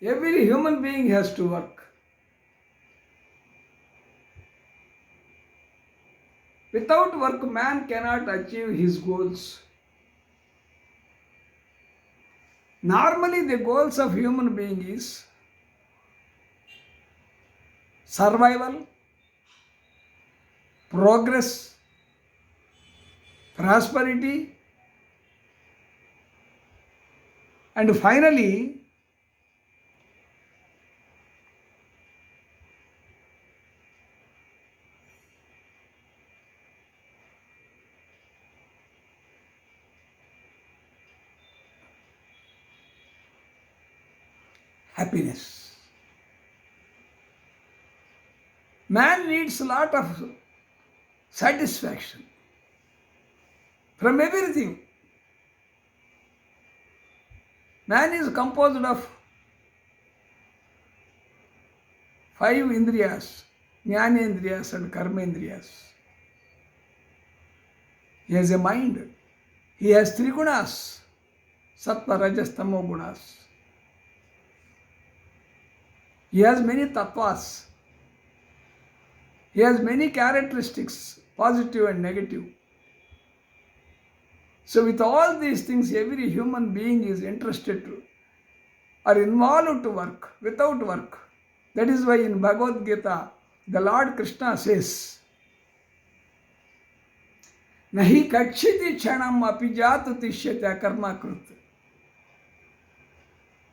Every human being has to work. Without work, man cannot achieve his goals. Normally, the goals of human being is survival, progress, prosperity, and finally, happiness. Man needs a lot of satisfaction from everything. Man is composed of five indriyas, jnanendriyas and karmendriyas. He has a mind. He has three gunas, sattva, rajas, tamo gunas. He has many tattvas. He has many characteristics, positive and negative. So with all these things, every human being is interested to or involved to work, without work. That is why in Bhagavad Gita, the Lord Krishna says, Nahi kachiti kshanam api jatu tishyate karma krut.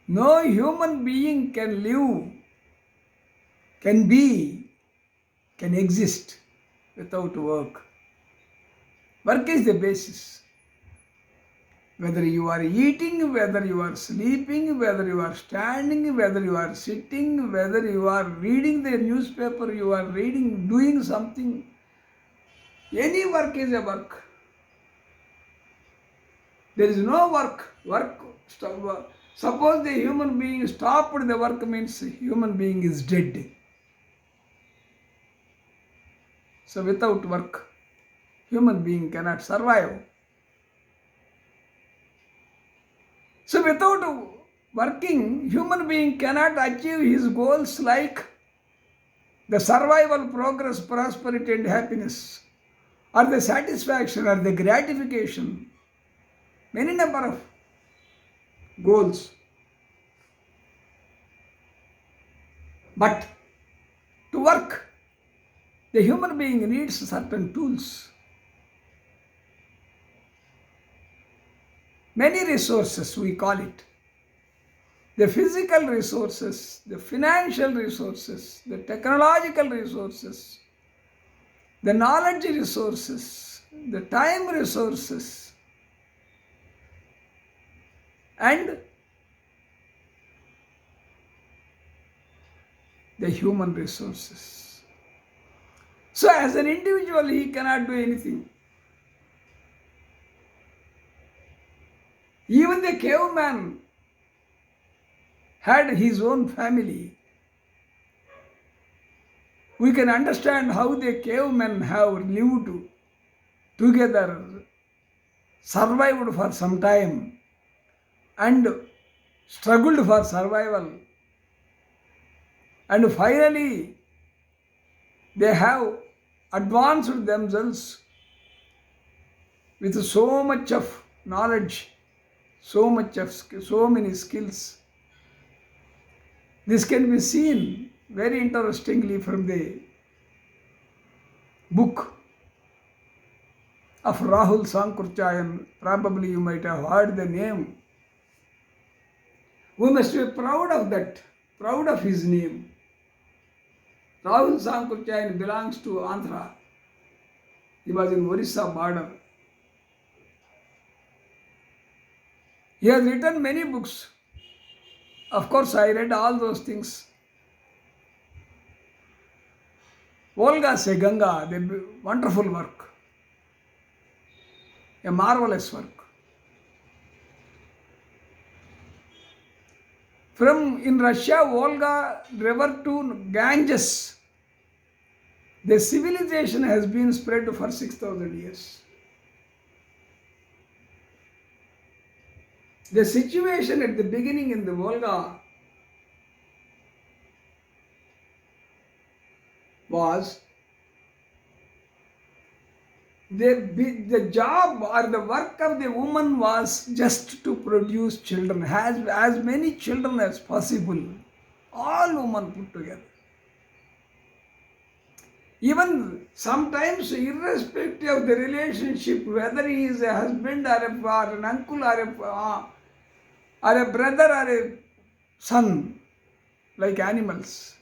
No human being can live, can be, can exist without work. Work is the basis. Whether you are eating, whether you are sleeping, whether you are standing, whether you are sitting, whether you are reading the newspaper, you are reading, doing something, any work is a work. There is no work. Suppose the human being stopped the work means human being is dead. So without work, human being cannot survive. So without working, human being cannot achieve his goals like the survival, progress, prosperity and happiness, or the satisfaction or the gratification. Many number of goals. But to work, the human being needs certain tools. Many resources, we call it. The physical resources, the financial resources, the technological resources, the knowledge resources, the time resources, and the human resources. So as an individual, he cannot do anything. Even the caveman had his own family. We can understand how the cavemen have lived together, survived for some time, and struggled for survival. And finally, they have advanced themselves with so much of knowledge, so many skills. This can be seen very interestingly from the book of Rahul Sankurchayan. Probably you might have heard the name. We must be proud of that, proud of his name. Rahul Sankurchayan belongs to Andhra. He was in Orissa border. He has written many books. Of course, I read all those things. Volga Se Ganga, the wonderful work, a marvelous work. From in Russia, Volga river to Ganges, the civilization has been spread for 6,000 years. The situation at the beginning in the Volga was the job or the work of the woman was just to produce children, as many children as possible, all women put together. Even sometimes, irrespective of the relationship, whether he is a husband or an uncle or a brother or a son, like animals,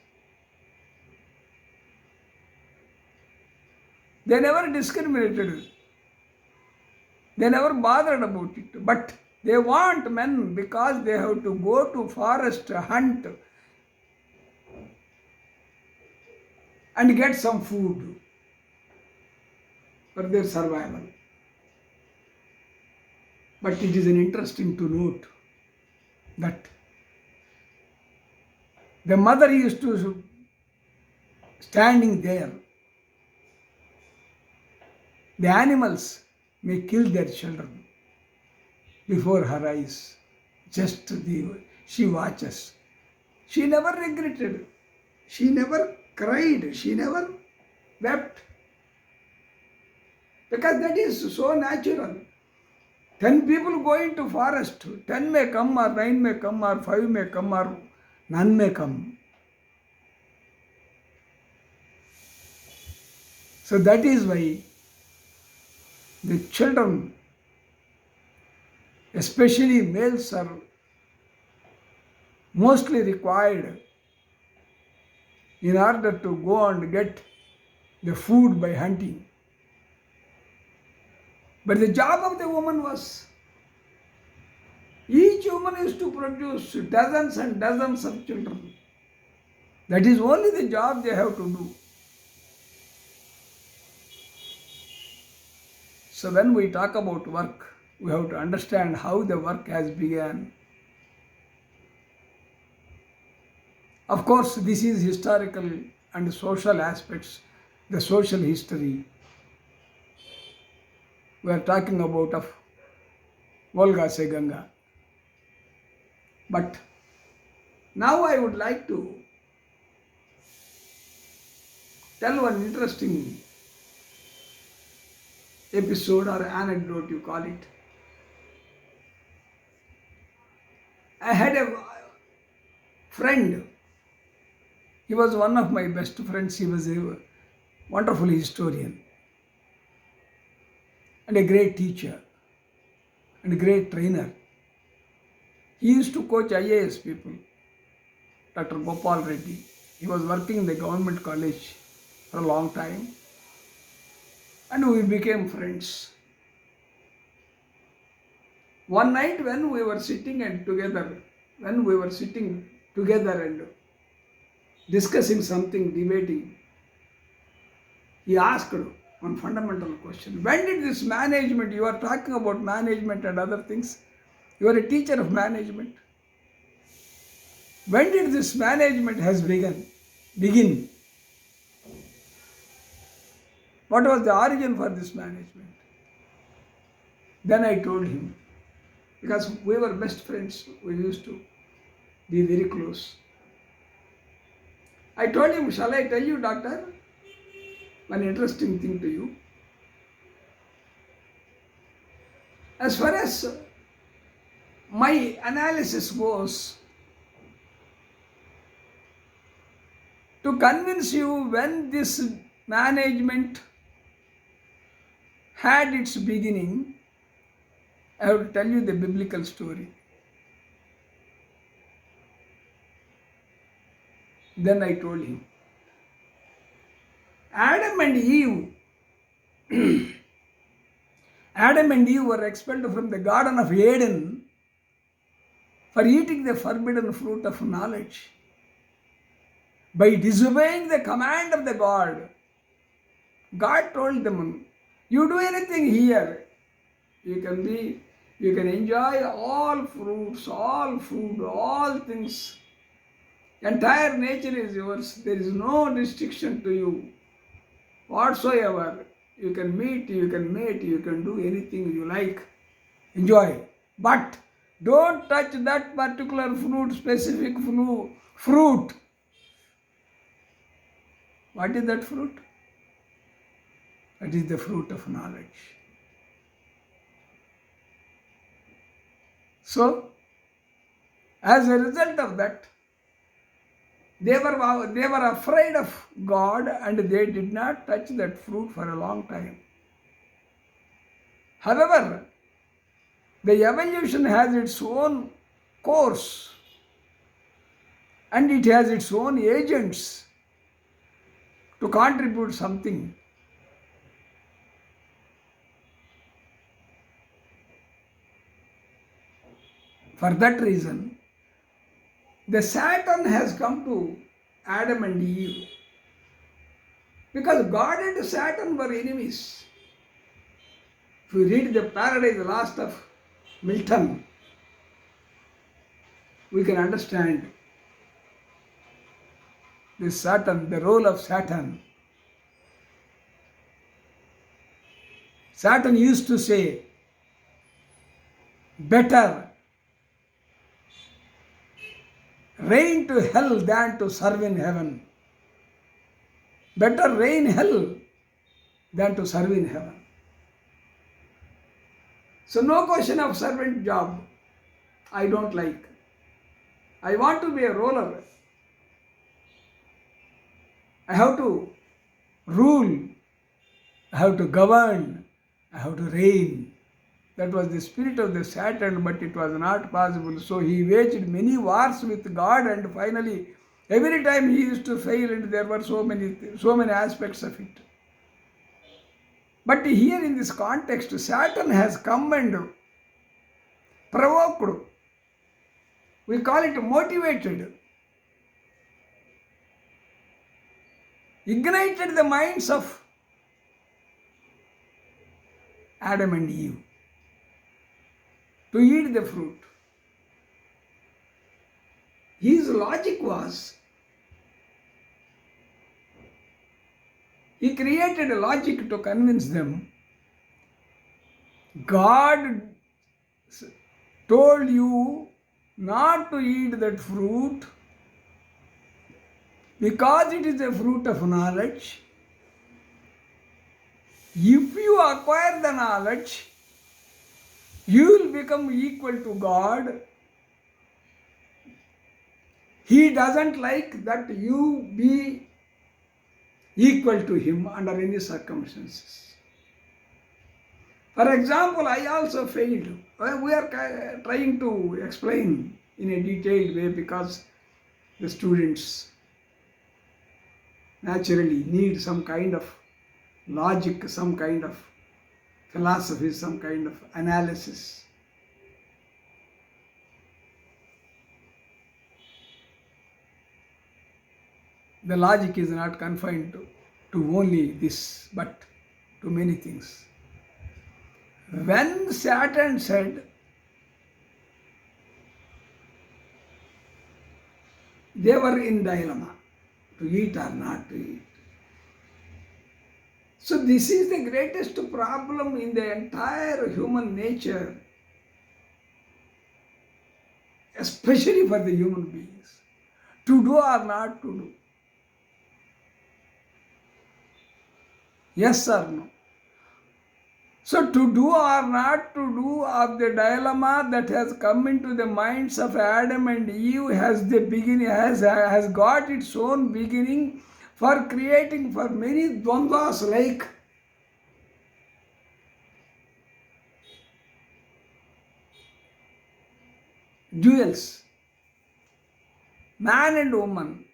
they never discriminated. They never bothered about it. But they want men because they have to go to forest, hunt, and get some food for their survival. But it is an interesting to note that the mother used to standing there. The animals may kill their children before her eyes. She watches. She never regretted. She never cried. She never wept. Because that is so natural. 10 people go into forest. 10 may come, or 9 may come, or 5 may come, or none may come. So that is why the children, especially males, are mostly required in order to go and get the food by hunting. But the job of the woman was, each woman is to produce dozens and dozens of children. That is only the job they have to do. So when we talk about work, we have to understand how the work has begun. Of course, this is historical and social aspects, the social history. We are talking about of Volga se Ganga. But now I would like to tell one interesting episode or anecdote, you call it. I had a friend. He was one of my best friends. He was a wonderful historian and a great teacher and a great trainer. He used to coach IAS people, Dr. Gopal Reddy. He was working in the government college for a long time, and we became friends. One night when we were sitting together and discussing something, debating, he asked one fundamental question. When did this management, you are talking about management and other things, you are a teacher of management. When did this management has begin? What was the origin for this management? Then I told him, because we were best friends, we used to be very close. I told him, shall I tell you, doctor, one interesting thing to you? As far as my analysis goes, to convince you when this management had its beginning, I have to tell you the biblical story. Then I told him, Adam and Eve were expelled from the Garden of Eden for eating the forbidden fruit of knowledge. By disobeying the command of the God, God told them, you do anything here, you can enjoy all fruits, all food, all things. Entire nature is yours. There is no restriction to you whatsoever. You can meet, you can mate, you can do anything you like. Enjoy. But don't touch that particular fruit, specific fruit. What is that fruit? That is the fruit of knowledge. So, as a result of that, they were afraid of God and they did not touch that fruit for a long time. However, the evolution has its own course and it has its own agents to contribute something. For that reason, the Saturn has come to Adam and Eve because God and Saturn were enemies. If we read the Paradise Lost of Milton, we can understand this Saturn, the role of Saturn. Saturn used to say, better reign to hell than to serve in heaven. Better reign hell than to serve in heaven. So no question of servant job. I don't like. I want to be a ruler. I have to rule. I have to govern. I have to reign. That was the spirit of the Saturn, but it was not possible. So he waged many wars with God, and finally, every time he used to fail, and there were so many aspects of it. But here in this context, Saturn has come and provoked. We call it motivated. Ignited the minds of Adam and Eve to eat the fruit. His logic was, he created a logic to convince them. God told you not to eat that fruit because it is a fruit of knowledge. If you acquire the knowledge, you will become equal to God. He doesn't like that you be equal to him under any circumstances. For example, I also failed. We are trying to explain in a detailed way because the students naturally need some kind of logic, some kind of philosophy, some kind of analysis. The logic is not confined to only this, but to many things. When Saturn said, they were in dilemma, to eat or not to eat. So this is the greatest problem in the entire human nature, especially for the human beings, to do or not to do. Yes or no? So to do or not to do of the dilemma that has come into the minds of Adam and Eve has the beginning, has got its own beginning for creating for many dvandvas like duels, man and woman,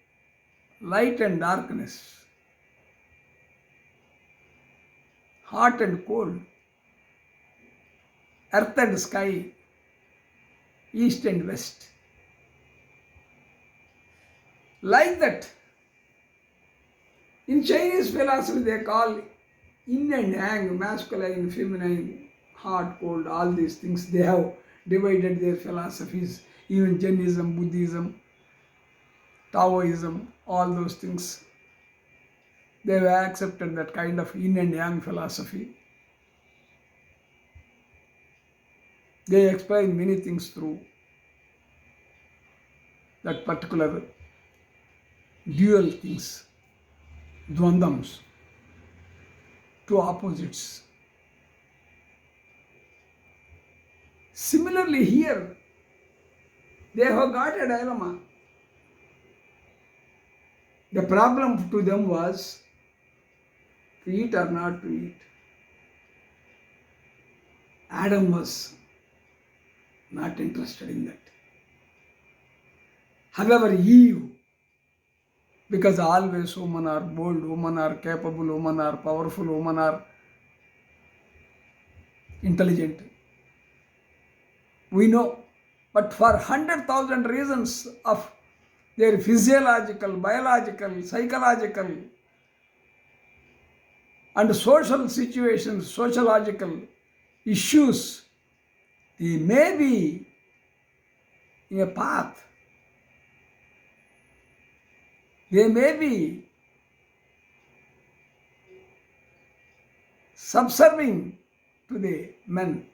light and darkness, hot and cold, earth and sky, east and west. Like that, in Chinese philosophy they call yin and yang, masculine, feminine, hot, cold, all these things. They have divided their philosophies, even Jainism, Buddhism, Taoism, all those things. They have accepted that kind of yin and yang philosophy. They explain many things through that particular dual things, dvandams, two opposites. Similarly, here they have got a dilemma. The problem to them was to eat or not to eat. Adam was not interested in that. However, Eve, because always women are bold, women are capable, women are powerful, women are intelligent, we know. But for 100,000 reasons of their physiological, biological, psychological, and social situations, sociological issues, they may be in a path. They may be subserving to the men.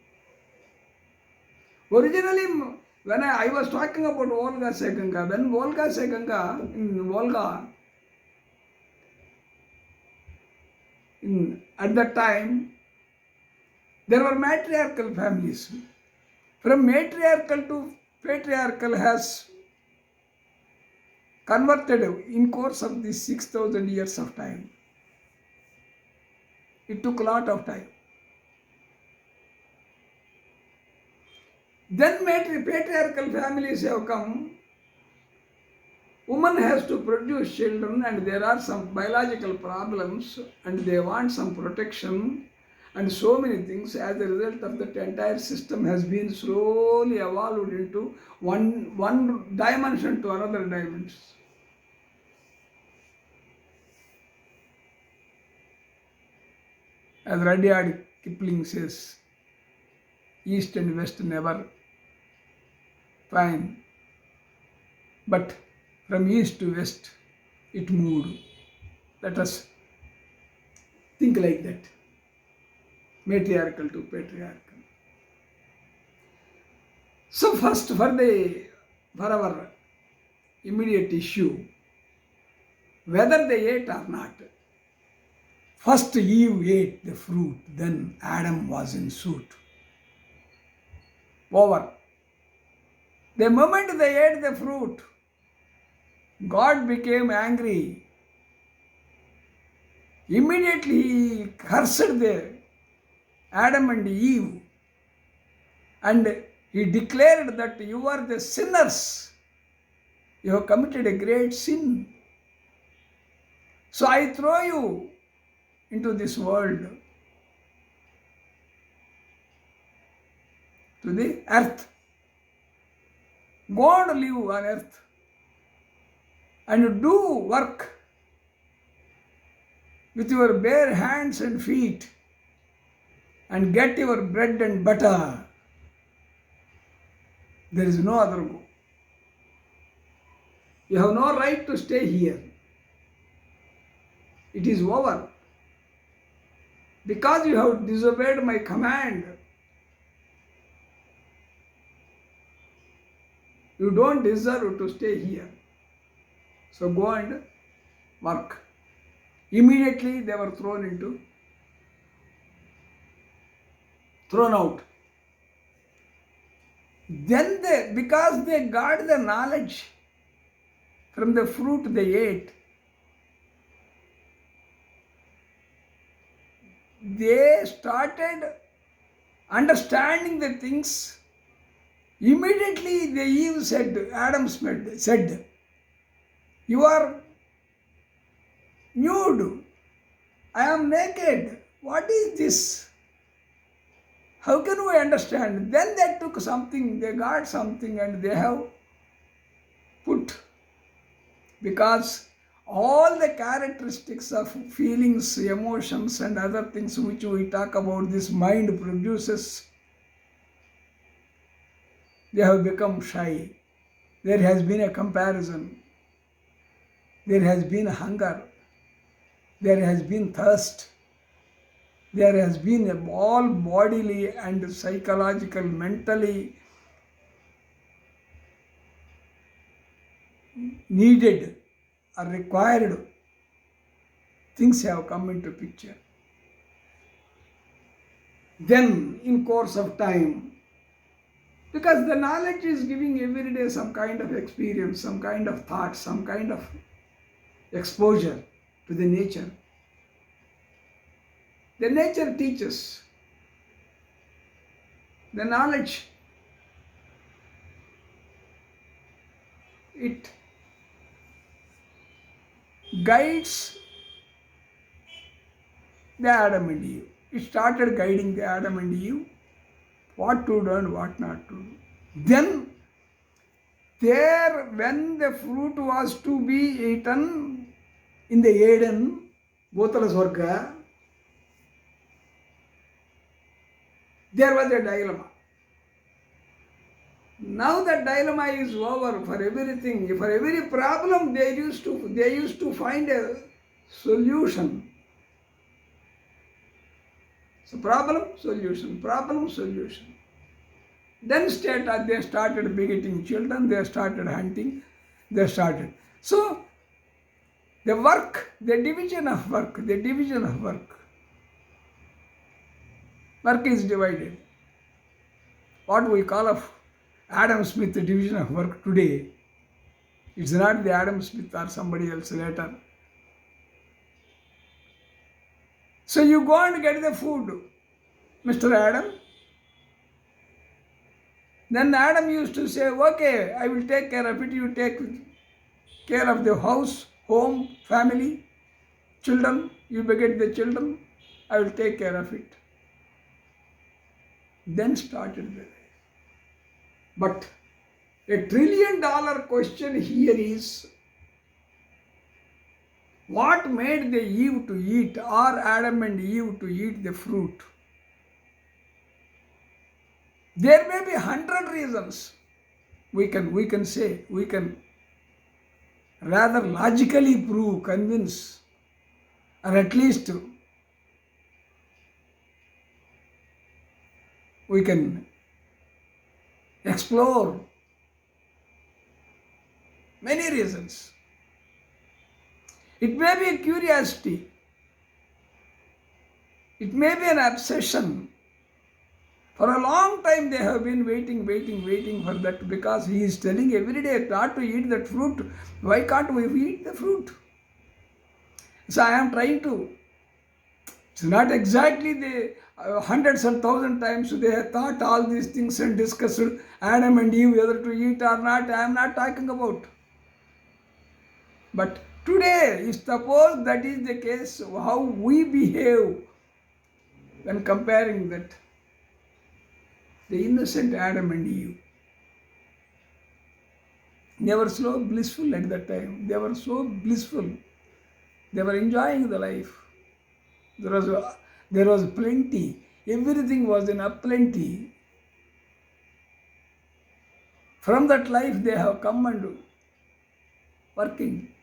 Originally, when I was talking about Volga Sekanga, when Volga Sekanga, in Volga, at that time, there were matriarchal families. From matriarchal to patriarchal has converted in course of these 6,000 years of time. It took a lot of time. Then patriarchal families have come. Woman has to produce children and there are some biological problems and they want some protection and so many things. As a result of that, entire system has been slowly evolved into one dimension to another dimension. As Rudyard Kipling says, East and West never fine, but from east to west it moved. Let us think like that. Matriarchal to patriarchal. So first for our immediate issue, whether they ate or not. First Eve ate the fruit, then Adam was in suit. Over. The moment they ate the fruit, God became angry. Immediately he cursed the Adam and Eve and he declared that you are the sinners. You have committed a great sin. So I throw you into this world, to the earth. Go and live on earth and do work with your bare hands and feet and get your bread and butter. There is no other go. You have no right to stay here. It is over. Because you have disobeyed my command, you don't deserve to stay here. So go and work. Immediately they were thrown out. Then because they got the knowledge from the fruit they ate, they started understanding the things. Immediately Adam said, you are nude. I am naked. What is this? How can we understand? Then they took something, they got something and they have put. Because all the characteristics of feelings, emotions and other things which we talk about, this mind produces, they have become shy. There has been a comparison. There has been hunger. There has been thirst. There has been all bodily and psychological, mentally needed or required things have come into picture. Then, in course of time, because the knowledge is giving every day some kind of experience, some kind of thought, some kind of exposure to the nature. The nature teaches. The knowledge, it guides the Adam and Eve. It started guiding the Adam and Eve what to do and what not to do. Then, there, when the fruit was to be eaten in the Eden, Bhutala Swarga, there was a dilemma. Now that dilemma is over for everything. For every problem, they used to find a solution. So problem, solution, problem, solution. Then they started begetting children, they started hunting, they started. So the work, the division of work is divided. What we call of Adam Smith division of work today, it's not the Adam Smith or somebody else later. So you go and get the food, Mr. Adam. Then Adam used to say, okay, I will take care of it, you take care of the house, home, family, children, you beget the children, I will take care of it. Then started the life. But $1 trillion question here is, what made the Eve to eat, or Adam and Eve to eat the fruit? There may be 100 reasons. We can say, we can rather logically prove, convince, or at least we can explore many reasons. It may be a curiosity. It may be an obsession. For a long time they have been waiting for that, because he is telling every day not to eat that fruit. Why can't we eat the fruit? So I am trying to, it's not exactly the hundreds and thousand times they have thought all these things and discussed Adam and Eve whether to eat or not. I am not talking about. But today, suppose that is the case, how we behave when comparing that. The innocent Adam and Eve, they were so blissful at that time. They were so blissful. They were enjoying the life. There was plenty. Everything was in a plenty. From that life they have come and working.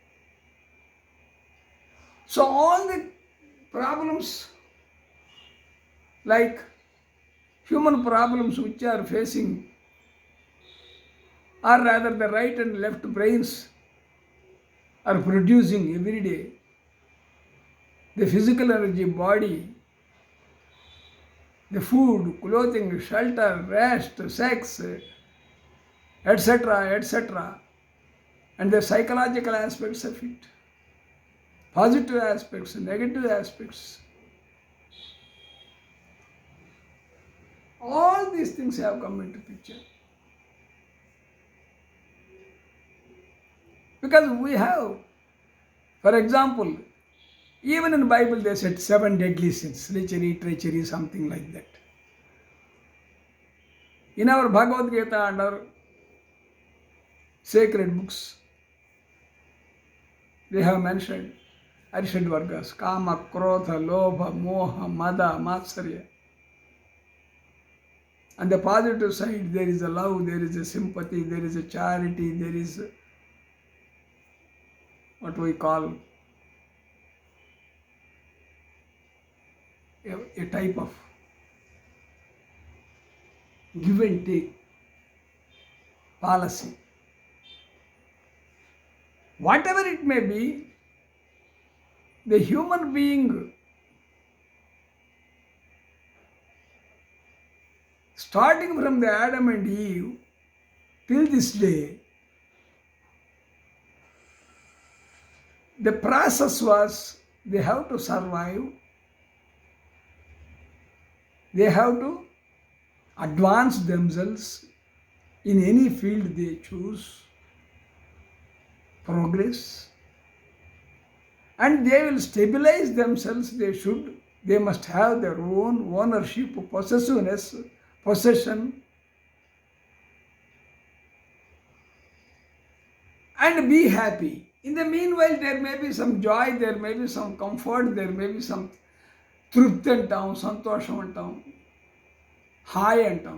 So all the problems, like human problems which are facing, or rather the right and left brains are producing every day, the physical energy, body, the food, clothing, shelter, rest, sex, etc., and the psychological aspects of it, positive aspects, negative aspects. All these things have come into picture. Because we have, for example, even in the Bible they said 7 deadly sins, lechery, treachery, something like that. In our Bhagavad Gita and our sacred books, they have mentioned Arishad Vargas, Kama, Krodha, Lobha, Moha, Mada, Matsarya. On the positive side, there is a love, there is a sympathy, there is a charity, there is what we call a type of give and take policy. Whatever it may be, the human being, starting from the Adam and Eve till this day, the process was they have to survive, they have to advance themselves in any field they choose, progress, and they will stabilize themselves. They must have their own ownership, possessiveness, possession, and be happy. In the meanwhile, there may be some joy, there may be some comfort, there may be some తృప్తి అంటాం, సంతోషం అంటాం, hi అంటాం.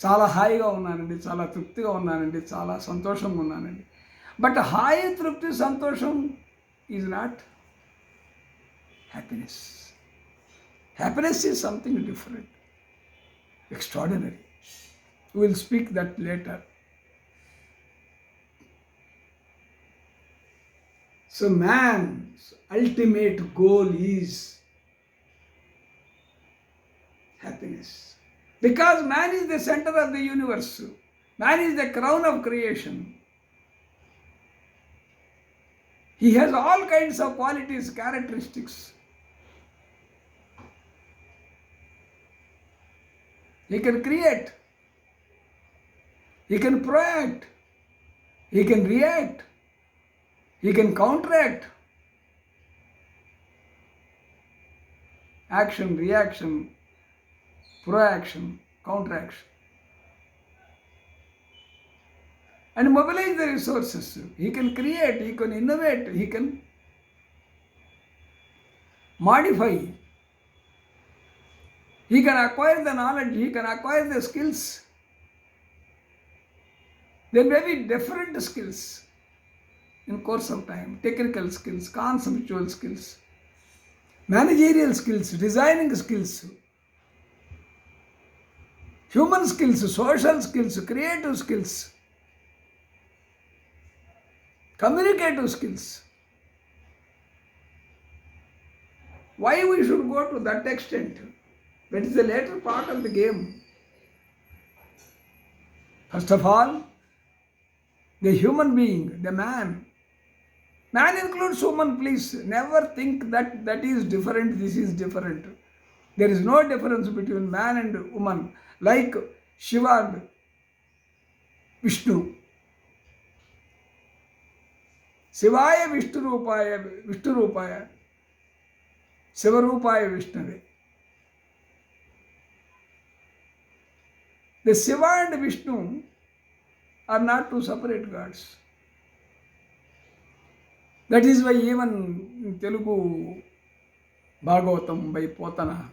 చాలా హాయిగా ఉన్నానండి, చాలా తృప్తిగా ఉన్నానండి, చాలా సంతోషంగా ఉన్నానండి. బట్ హాయి, తృప్తి, సంతోషం is not happiness. Happiness is something different, extraordinary. We will speak that later. So man's ultimate goal is happiness. Because man is the center of the universe. Man is the crown of creation. He has all kinds of qualities, characteristics. He can create. He can proact. He can react. He can counteract. Action, reaction, proaction, counteraction. And mobilize the resources. He can create, he can innovate, he can modify. He can acquire the knowledge, he can acquire the skills. There may be different skills in course of time, technical skills, conceptual skills, managerial skills, designing skills, human skills, social skills, creative skills, communicative skills. Why we should go to that extent? That is the later part of the game. First of all, the human being, the man. Man includes woman, please. Never think that is different, this is different. There is no difference between man and woman. Like Shiva and Vishnu. Shivaya Vishnu Rupaya. Shiva Rupaya Vishnave. The Shiva and Vishnu are not two separate gods. That is why even in Telugu Bhagavatam by Potana,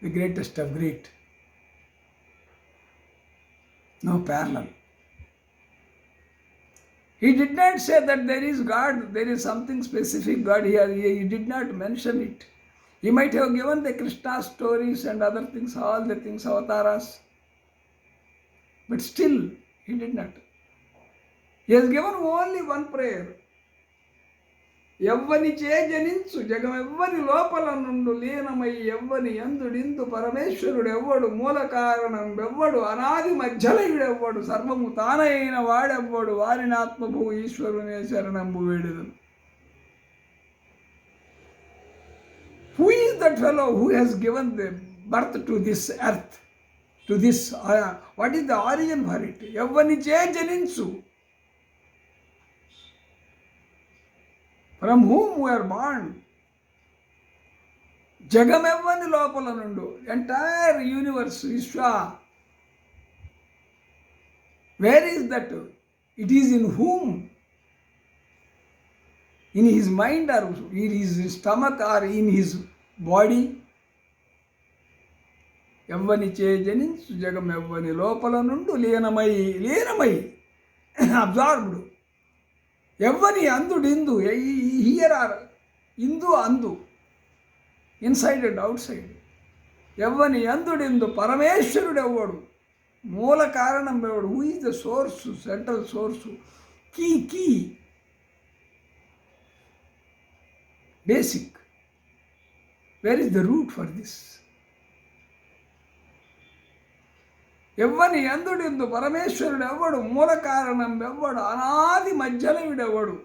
the greatest of great, no parallel. He did not say that there is God, there is something specific God here. He did not mention it. He might have given the Krishna stories and other things, all the things, avataras. But still, he did not. He has given only one prayer. ఎవ్వని చే జనించు జగమెవ్వని లోపల నుండు లీనమై ఎవ్వని యందుడిందు పరమేశ్వరుడు ఎవ్వడు, మూల కారణం ఎవ్వడు, అనాది మధ్యలయుడెవ్వడు, సర్వము తానైన వాడెవ్వడు, వారిని ఆత్మభూ ఈశ్వరునే శరణంబు వేడుదను. Who is that fellow who has given the birth to this earth, to this, what is the origin for it? ఎవ్వని చే జనించు. From whom we are born. జగమెవ్వని లోపల నుండు, ఎంటైర్ యూనివర్స్, విశ్వ. Where is that? It is in whom? In his mind or in his stomach or in his body? ఎవ్వని చే జనించు జగమెవ్వని లోపల నుండు లీనమై అబ్జార్బ్డ్. ఎవ్వని అందుడిందు, హియర్ ఆర్ ఇందు అందు, ఇన్సైడ్ అండ్ అవుట్ సైడ్. ఎవ్వని అందుడిందు పరమేశ్వరుడు ఎవ్వడు, మూల కారణం ఎవడు. Who is the source, central source, key. Basic. Where is the root for this? ఎవ్వని ఎందుడిందు పరమేశ్వరుడు ఎవ్వడు, మూల కారణం ఎవ్వడు, అనాది మధ్యలో వీడెవ్వడు.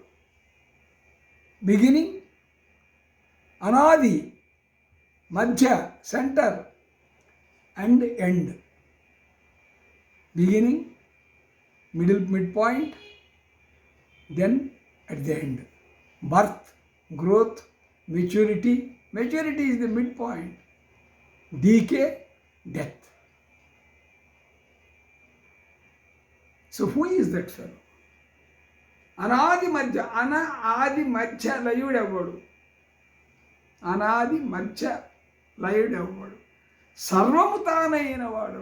బిగినింగ్, అనాది, మధ్య, centre and end. Beginning, mid point, then at the end. Birth, growth, maturity. Maturity is the midpoint. Decay, death. So who is that fellow? అనాది మధ్య లయుడు ఎవ్వడు, అనాది మధ్య లయుడు ఎవ్వడు, సర్వము తానైన వాడు.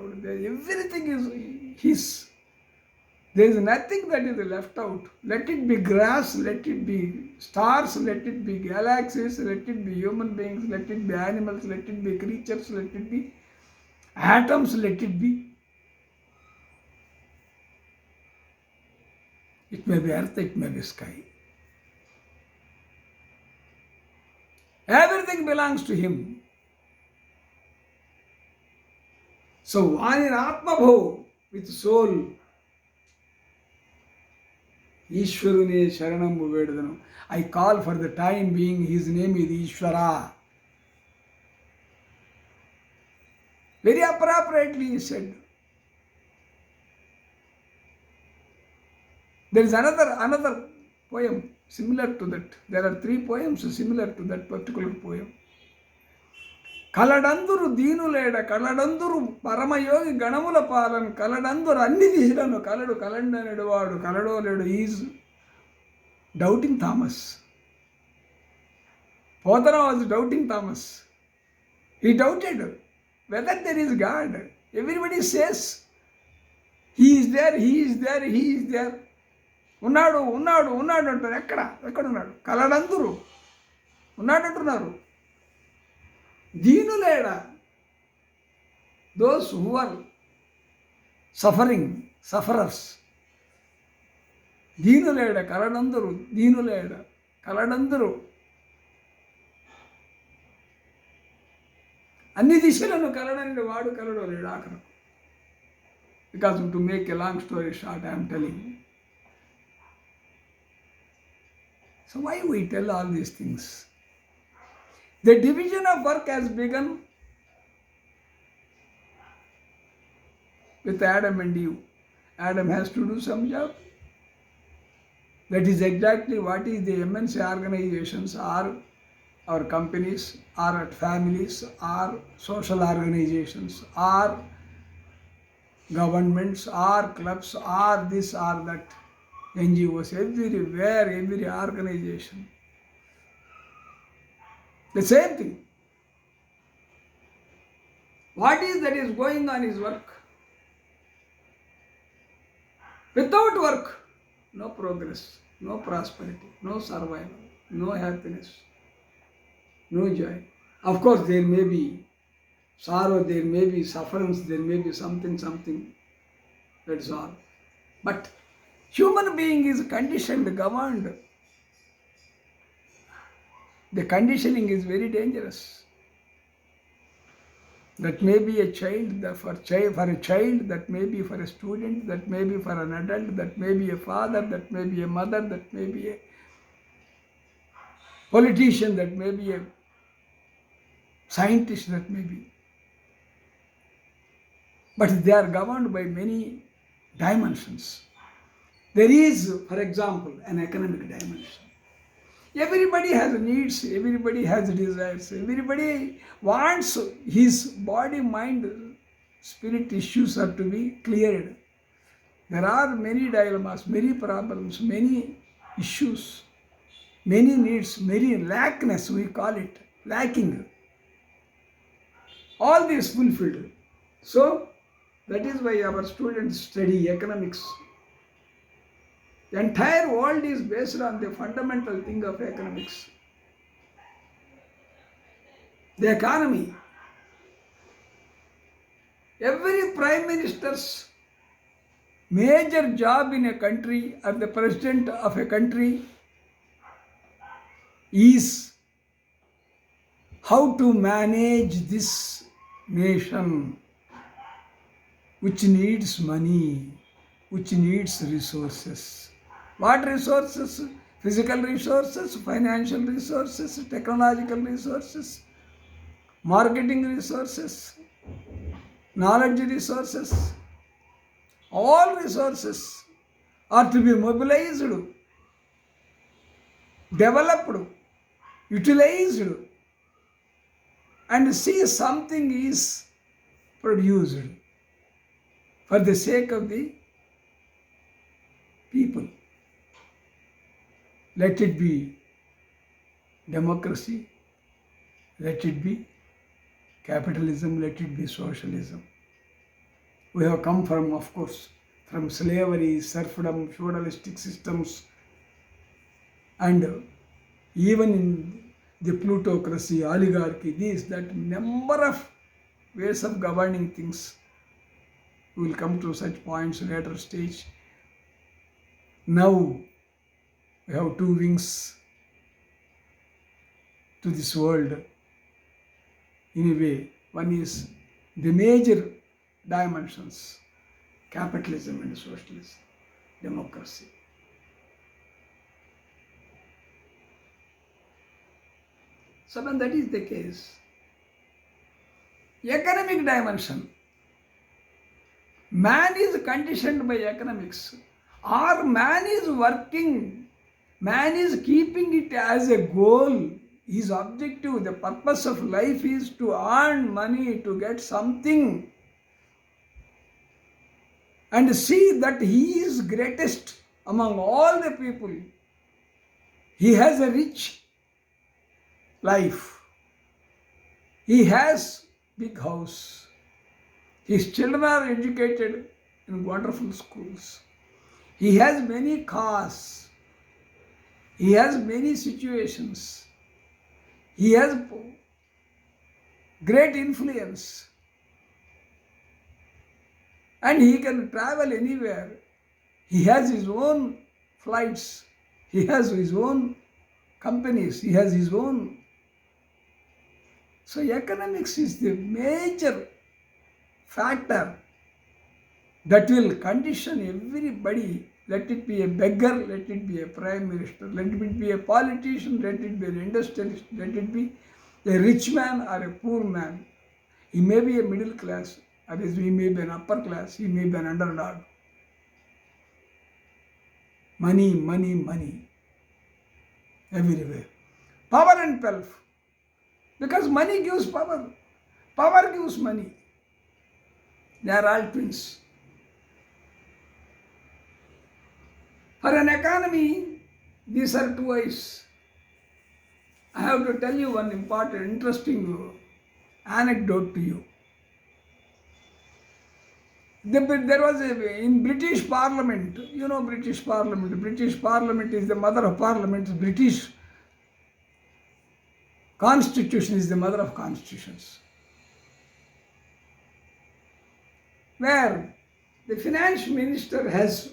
Everything is his. There is nothing that is left out. Let it be grass, let it be stars, let it be galaxies, let it be human beings, let it be animals, let it be creatures, let it be atoms, let it be. It may be earth, it may be sky. Everything belongs to him. So, one in Atmabhav with soul, ఈశ్వరునే శరణంబు వేడుదను. I call for the time being, his name is Ishwara. Very appropriately he said. There is another poem similar to that. There are 3 poems similar to that particular poem. కలడందురు దీనులేడ కలడందురు పరమయోగి గణముల పాలన కలడందురు అన్ని దిశలను కలడు కలండనడు వాడు కలడో లేడు. Is doubting Thomas. Pothana was doubting Thomas. He doubted whether there is God. Everybody says he is there, he is there, he is there. ఉన్నాడు ఉన్నాడు ఉన్నాడు అంటారు. ఎక్కడున్నాడు? కలడందురు ఉన్నాడు అంటున్నారు. దీనులేడ, those who are suffering, sufferers. దీనులేడ కలడందురు, దీనులేడ కలడందురు అన్ని దిశలను కలడని వాడు కలడో లేడు ఆఖరు. Because to make a long story short, I am telling you. So why we tell all these things? The division of work has begun with Adam and Eve. Adam has to do some job. That is exactly what is the MNC organizations or our companies or families or social organizations or governments or clubs or this or that, NGOs, everywhere, every organization. The same thing. What is that is going on is work. Without work, no progress, no prosperity, no survival, no happiness, no joy. Of course, there may be sorrow, there may be sufferance, there may be something. That's all. But human being is conditioned, governed. The conditioning is very dangerous. That may be a child, for a child, that may be for a student, that may be for an adult, that may be a father, that may be a mother, that may be a politician, that may be a scientist, that may be. But they are governed by many dimensions. There is, for example, an economic dimension. Everybody has needs, everybody has desires, everybody wants his body, mind, spirit issues are to be cleared. There are many dilemmas, many problems, many issues, many needs, many lackness, we call it, lacking. All this fulfilled. So, that is why our students study economics. The entire world is based on the fundamental thing of economics. The economy. Every prime minister's major job in a country or the president of a country is how to manage this nation which needs money, which needs resources. What resources? Physical resources, financial resources, technological resources, marketing resources, knowledge resources. All resources are to be mobilized, developed, utilized, and see something is produced for the sake of the people. Let it be democracy, let it be capitalism, let it be socialism. We have come from, of course, from slavery, serfdom, feudalistic systems, and even in the plutocracy, oligarchy, this, that, number of ways of governing things. We will come to such points later stage. Now we have two wings to this world. In a way, one is the major dimensions, capitalism and socialism, democracy. So when that is the case, economic dimension, man is conditioned by economics, or man is working, man is keeping it as a goal. His objective, the purpose of life is to earn money, to get something, and see that he is greatest among all the people. He has a rich life. He has big house. His children are educated in wonderful schools. He has many cars. He has many situations. He has great influence. And he can travel anywhere. He has his own flights. He has his own companies. He has his own. So economics is the major factor that will condition everybody. Let it be a beggar, let it be a prime minister, let it be a politician, let it be an industrialist, let it be a rich man or a poor man. He may be a middle class, or he may be an upper class, he may be an underdog. Money, money, money. Everywhere. Power and wealth. Because money gives power. Power gives money. They are all twins. For an economy, these are two eyes. I have to tell you one important, interesting anecdote to you. There was in British Parliament, you know British Parliament. British Parliament is the mother of parliaments. British Constitution is the mother of constitutions. Where the finance minister has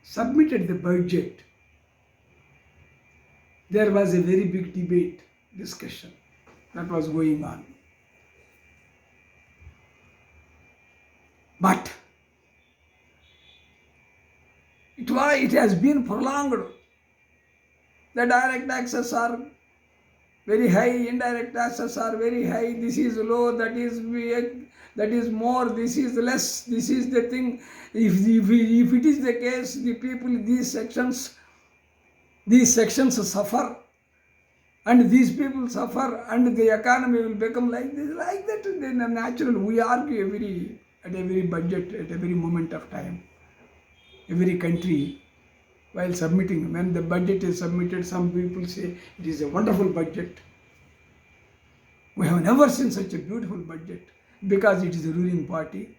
submitted the budget. There was a very big debate, discussion that was going on. But it has been prolonged. The direct taxes are very high, indirect taxes are very high, this is low, that is more, this is less, this is the thing. If it is the case, the people, these sections suffer, and these people suffer, and the economy will become like this, like that. Then natural, we argue at every budget, at every moment of time. Every country, while submitting, when the budget is submitted, some people say it is a wonderful budget. We have never seen such a beautiful budget, because it is a ruling party.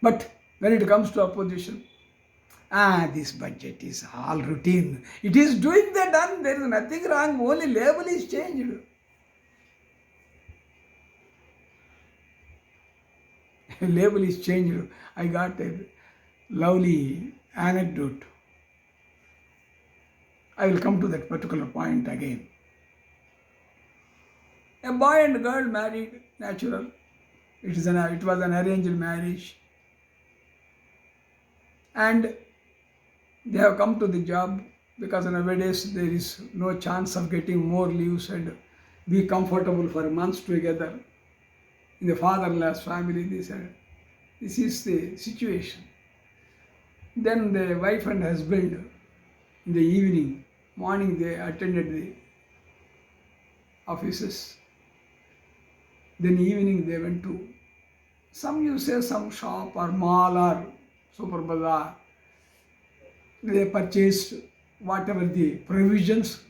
But when it comes to opposition, this budget is all routine. It is doing the done, there is nothing wrong, only label is changed. Label is changed. I got a lovely anecdote I will come to that particular point again. A boy and girl married, natural. It was an arranged marriage. And they have come to the job because nowadays there is no chance of getting more leaves and be comfortable for months together. In the father-in-law's family, they said, this is the situation. Then the wife and husband in the evening, morning they attended the offices. Then evening they went to some shop or mall or super bazaar. They purchased whatever the provisions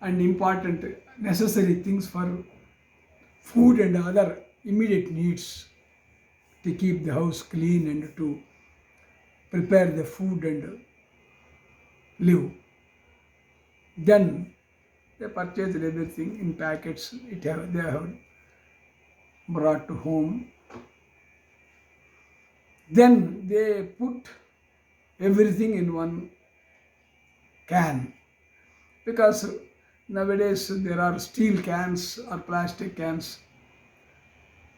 and important necessary things for food and other immediate needs to keep the house clean and to prepare the food and live. Then they purchased everything in packets. They have brought to home. Then they put everything in one can, because nowadays there are steel cans or plastic cans,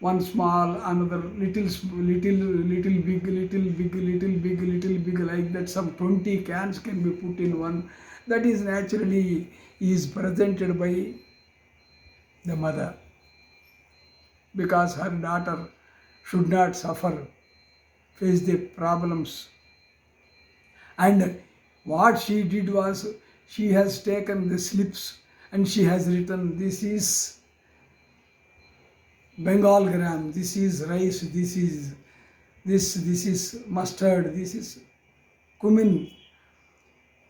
one small, another little, little big, little big, little big, little big, like that. Some 20 cans can be put in one. That is naturally is presented by the mother, because her daughter should not suffer, face the problems. And what she did was, she has taken the slips and she has written, this is Bengal gram, this is rice, this is mustard, this is cumin,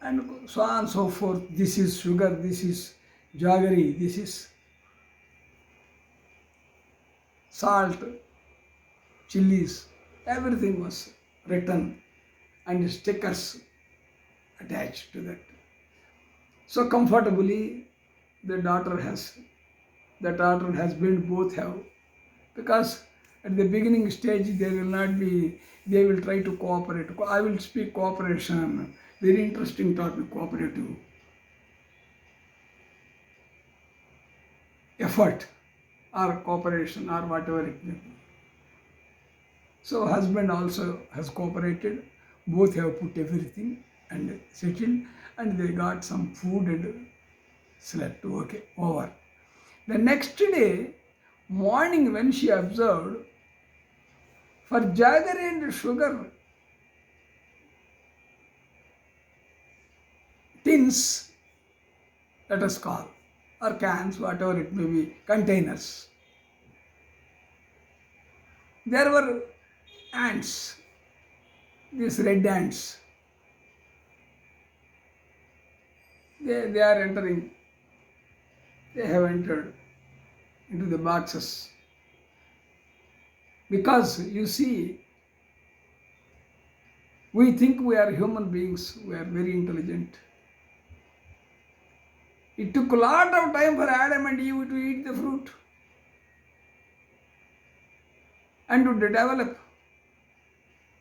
and so on and so forth. This is sugar, this is jaggery, this is salt, chilies. Everything was written and stickers attached to that. So comfortably the daughter and husband both have, because at the beginning stage they will try to cooperate. I will speak cooperation, very interesting topic, cooperative effort or cooperation or whatever it may be. So husband also has cooperated, both have put everything and settled, and they got some food and slept. Okay, over. The next day, morning, when she observed, for jaggery and sugar tins, let us call, or cans, whatever it may be, containers, there were ants, these red ants. They are entering, they have entered into the boxes. Because you see, we think we are human beings, we are very intelligent. It took a lot of time for Adam and Eve to eat the fruit and to develop.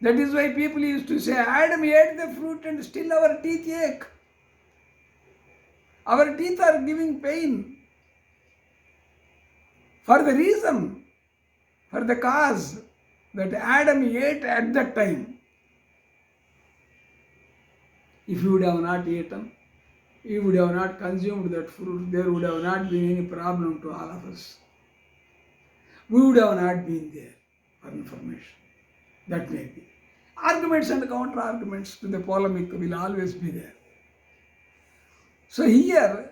That is why people used to say, Adam ate the fruit and still our teeth ache. Our teeth are giving pain. For the reason, for the cause that Adam ate at that time. If you would have not eaten, you would have not consumed that fruit, there would have not been any problem to all of us. We would have not been there, for information. That may be. Arguments and counter-arguments to the polemic will always be there. So here,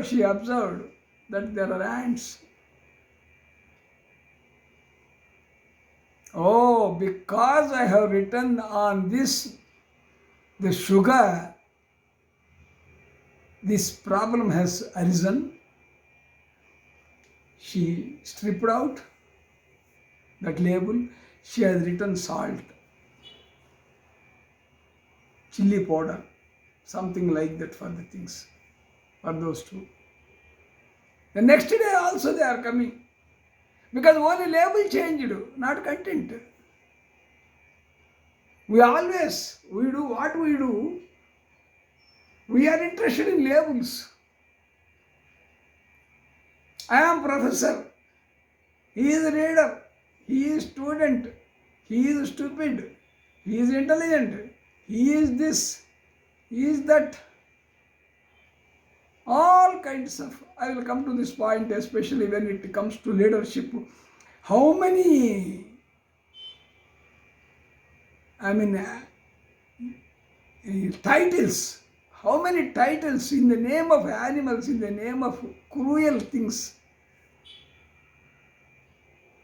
she observed that there are ants. Oh, because I have written on this, the sugar, this problem has arisen. She stripped out that label. She has written salt, chili powder, something like that for the things, for those two. The next day also they are coming, because only label changed, not content. We do what we do. We are interested in labels. I am professor. He is reader. He is student. He is stupid. He is intelligent. He is this. He is that. All kinds of. I will come to this point, especially when it comes to leadership. How many, titles, how many titles in the name of animals, in the name of cruel things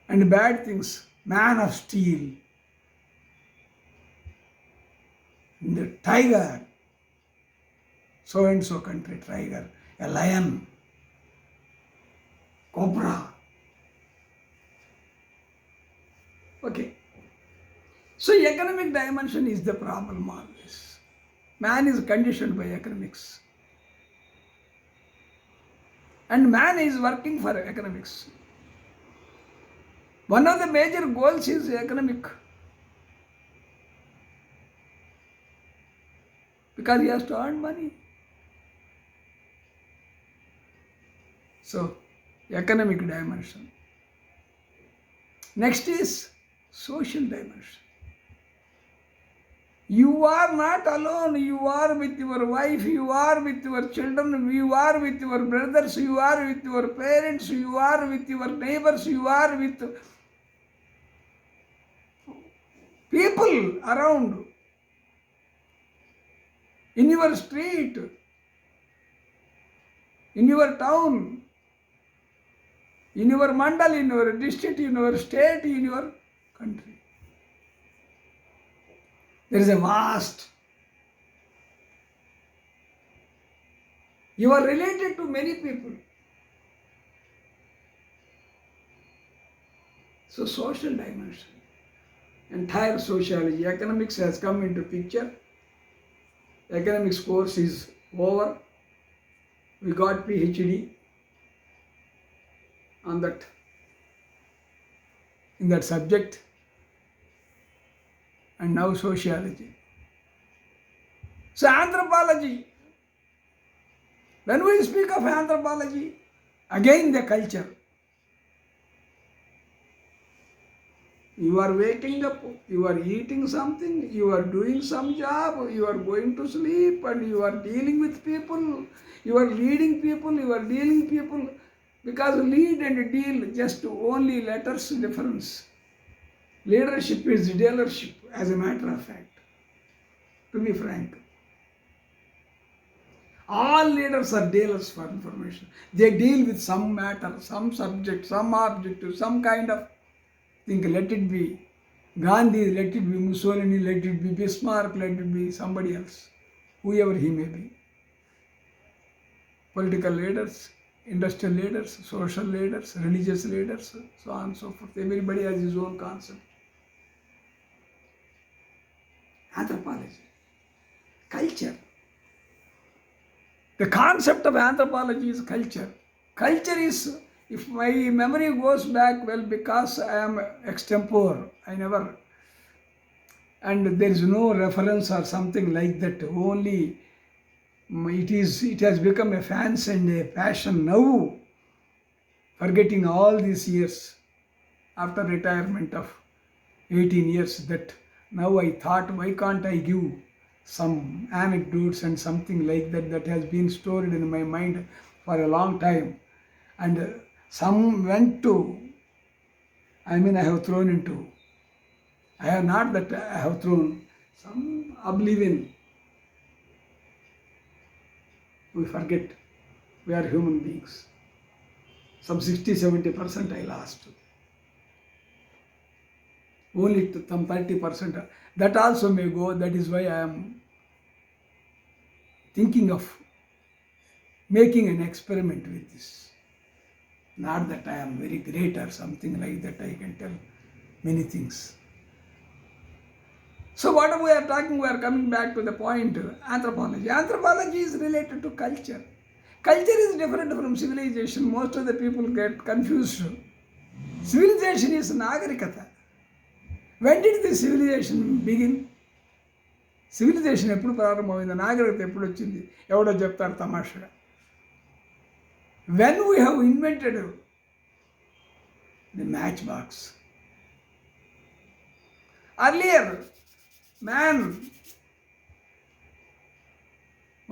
and bad things. Man of steel, the tiger, so and so country tiger, a lion, cobra. Okay. So economic dimension is the problem always. Man is conditioned by economics. And man is working for economics. One of the major goals is economic. Because he has to earn money. So, economic dimension. Next is social dimension. You are not alone. You are with your wife. You are with your children. You are with your brothers. You are with your parents. You are with your neighbors. You are with people around. In your street. In your town. In your mandal. In your district. In your state. In your country. There is a vast. You are related to many people. So social dimension, entire sociology, economics has come into picture. Economics course is over. We got PhD on that, in that subject. And now sociology. So anthropology. When we speak of anthropology, again the culture. You are waking up, you are eating something, you are doing some job, you are going to sleep, and you are dealing with people, you are leading people, you are dealing people. Because lead and deal, just only letters difference. Leadership is dealership, as a matter of fact, to be frank. All leaders are dealers for information. They deal with some matter, some subject, some objective, some kind of thing. Let it be Gandhi, let it be Mussolini, let it be Bismarck, let it be somebody else, whoever he may be. Political leaders, industrial leaders, social leaders, religious leaders, so on and so forth. Everybody has his own concept. Anthropology, culture. The concept of anthropology is culture. Culture is, if my memory goes back, well, because I am extempore, I never, and there is no reference or something like that. Only it has become a fancy and a passion now, forgetting all these years after retirement of 18 years, that now I thought, why can't I give some anecdotes and something like that that has been stored in my mind for a long time. And some went to, I have thrown into, I have not that I have thrown, some oblivion. We forget, we are human beings. Some 60-70% I lost. Only some 30%. That also may go. That is why I am thinking of making an experiment with this. Not that I am very great or something like that. I can tell many things. So what we are talking, we are coming back to the point, anthropology. Anthropology is related to culture. Culture is different from civilization. Most of the people get confused. Civilization is Nagarikata. When did the civilization begin? Civilization ఎప్పుడు ప్రారంభమైంది, నాగరికత ఎప్పుడు వచ్చింది, ఎవడో చెప్తారు తమాషగా. When we have invented the match box. Earlier, man,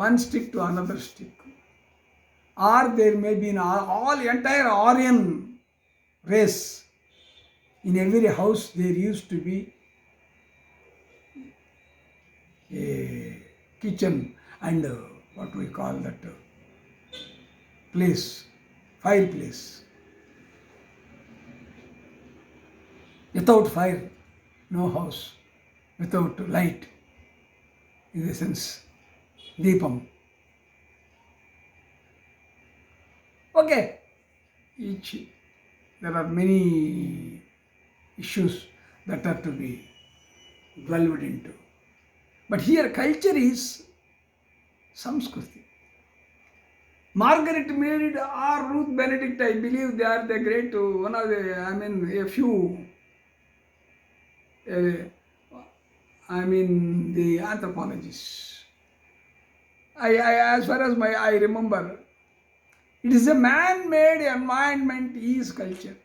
one stick to another stick, or there may be an all entire Aryan race. In every house there used to be a kitchen and what we call that place, fireplace. Without fire, no house. Without light, in the sense, deepam. Okay, there are many issues that are to be delved into. But here culture is Samskriti. Margaret Mead or Ruth Benedict, I believe they are the great, one of the, a few, the anthropologists. As far as I remember, it is a man-made environment is culture.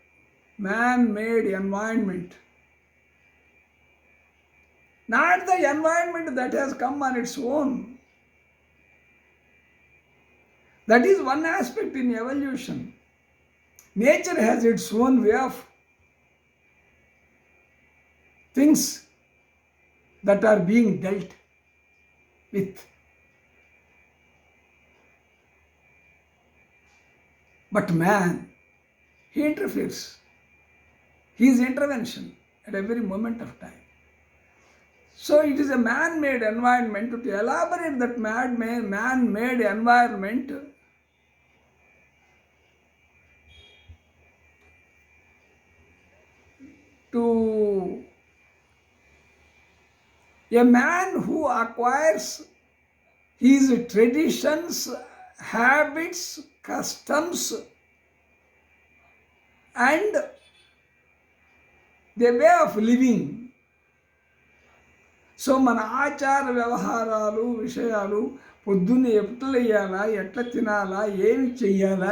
Man-made environment. Not the environment that has come on its own. That is one aspect in evolution. Nature has its own way of things that are being dealt with. But man, he interferes. His intervention at every moment of time. So it is a man-made environment. To elaborate that man-made environment, to a man who acquires his traditions, habits, customs, and the way of living. So మన ఆచార వ్యవహారాలు, విషయాలు, పొద్దున్నే ఎట్లా లేయాలా, ఎట్లా తినాలా, ఏమి చెయ్యాలా,